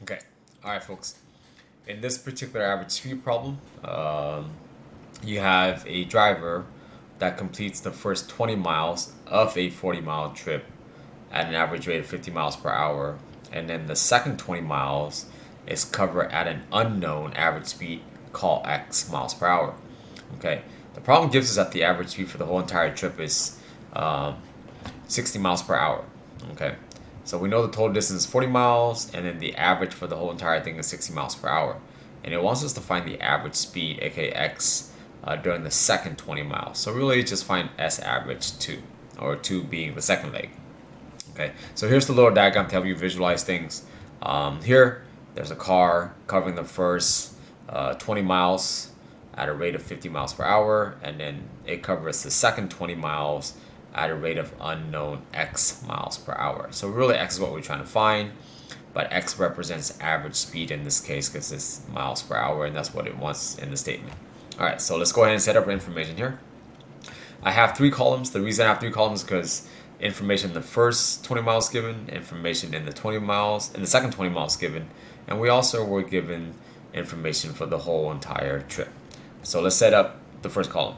Okay, all right, folks. In this particular average speed problem, you have a driver that completes the first 20 miles of a 40-mile trip at an average rate of 50 miles per hour, and then the second 20 miles is covered at an unknown average speed called x miles per hour. Okay, the problem gives us that the average speed for the whole entire trip is um, 60 miles per hour. Okay, so we know the total distance is 40 miles, and then the average for the whole entire thing is 60 miles per hour. And it wants us to find the average speed, aka x, during the second 20 miles. So really, just find s average 2, or 2 being the second leg. Okay, so here's the little diagram to help you visualize things. Here, there's a car covering the first 20 miles at a rate of 50 miles per hour, and then it covers the second 20 miles at a rate of unknown x miles per hour. So really, x is what we're trying to find, but x represents average speed in this case because it's miles per hour, and that's what it wants in the statement. All right, so let's go ahead and set up our information here. I have three columns. The reason I have three columns is because information in the first 20 miles given, information in the 20 miles, in the second 20 miles given, and we also were given information for the whole entire trip. So let's set up the first column.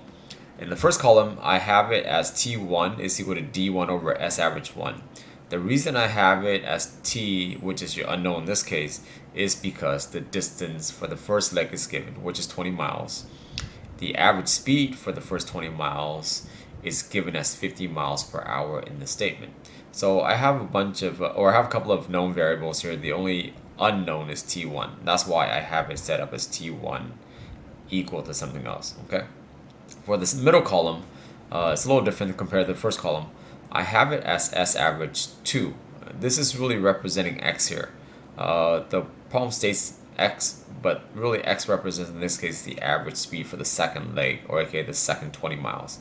In the first column, I have it as T1 is equal to D1 over S average 1. The reason I have it as T, which is your unknown in this case, is because the distance for the first leg is given, which is 20 miles. The average speed for the first 20 miles is given as 50 miles per hour in the statement. So I have I have a couple of known variables here. The only unknown is T1. That's why I have it set up as T1 equal to something else, okay? For this middle column, it's a little different compared to the first column. I have it as S average 2. This is really representing X here. The problem states X, but really X represents in this case the average speed for the second leg, or aka the second 20 miles.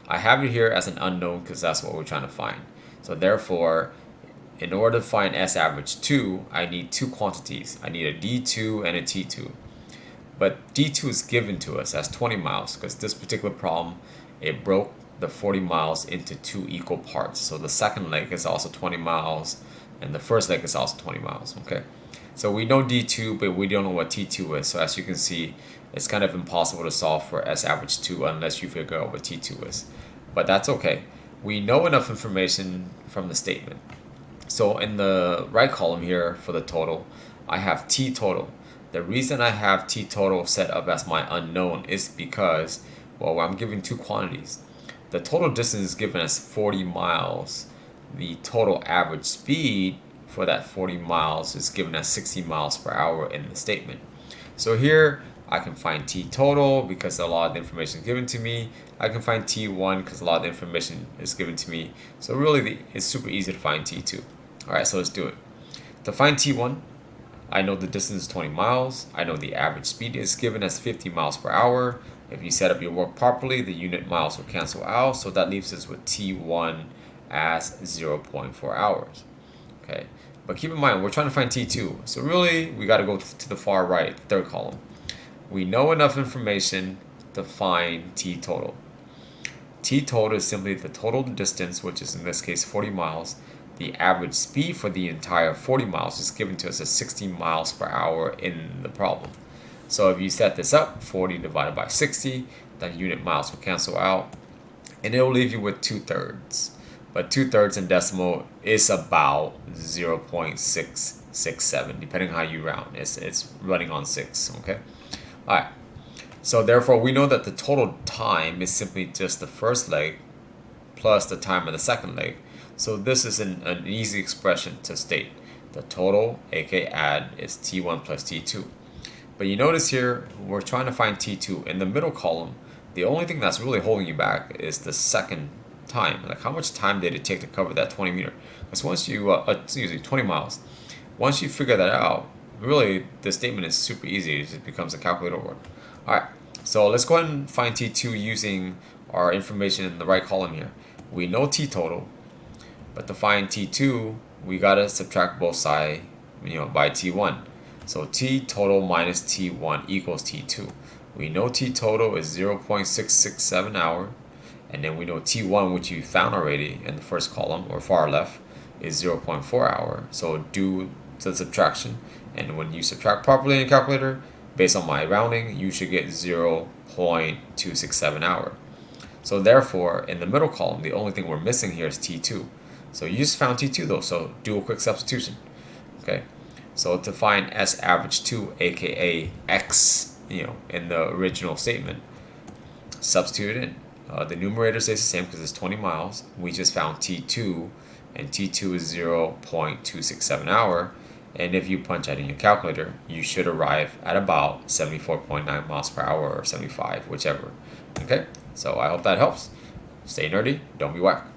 I have it here as an unknown because that's what we're trying to find. So therefore, in order to find S average 2, I need two quantities. I need a D2 and a T2. But D2 is given to us as 20 miles because this particular problem, it broke the 40 miles into two equal parts. So the second leg is also 20 miles and the first leg is also 20 miles, okay? So we know D2, but we don't know what T2 is. So as you can see, it's kind of impossible to solve for S average 2 unless you figure out what T2 is. But that's okay. We know enough information from the statement. So in the right column here for the total, I have T total. The reason I have T total set up as my unknown is because, well, I'm giving two quantities. The total distance is given as 40 miles. The total average speed for that 40 miles is given as 60 miles per hour in the statement. So here I can find T total because a lot of the information is given to me. I can find T1 because a lot of the information is given to me. So really it's super easy to find T2. Alright, so let's do it. To find T1, I know the distance is 20 miles. I know the average speed is given as 50 miles per hour. If you set up your work properly, the unit miles will cancel out. So that leaves us with T1 as 0.4 hours. Okay, but keep in mind, we're trying to find T2. So really, we got to go to the far right, third column. We know enough information to find T total. T total is simply the total distance, which is in this case 40 miles. The average speed for the entire 40 miles is given to us as 60 miles per hour in the problem. So if you set this up, 40 divided by 60, then unit miles will cancel out, and it will leave you with 2/3. But 2/3 in decimal is about 0.667, depending on how you round. It's running on 6, okay? All right. So therefore, we know that the total time is simply just the first leg plus the time of the second leg. So this is an easy expression to state. The total, aka add, is T1 plus T2. But you notice here, we're trying to find T2. In the middle column, the only thing that's really holding you back is the second time. Like how much time did it take to cover that 20 meter? Because once you, 20 miles. Once you figure that out, really the statement is super easy. It just becomes a calculator word. All right, so let's go ahead and find T2 using our information in the right column here. We know T total, but to find T2, we gotta subtract both sides, by T1. So T total minus T1 equals T2. We know T total is 0.667 hour, and then we know T1, which you found already in the first column or far left, is 0.4 hour. So do to subtraction. And when you subtract properly in your calculator, based on my rounding, you should get 0.267 hour. So therefore, in the middle column, the only thing we're missing here is T2. So you just found T2 though, so do a quick substitution. Okay, so to find S average 2, aka X, in the original statement, substitute it in. The numerator stays the same because it's 20 miles. We just found T2, and T2 is 0.267 hour. And if you punch that in your calculator, you should arrive at about 74.9 miles per hour or 75, whichever. Okay, so I hope that helps. Stay nerdy, don't be whack.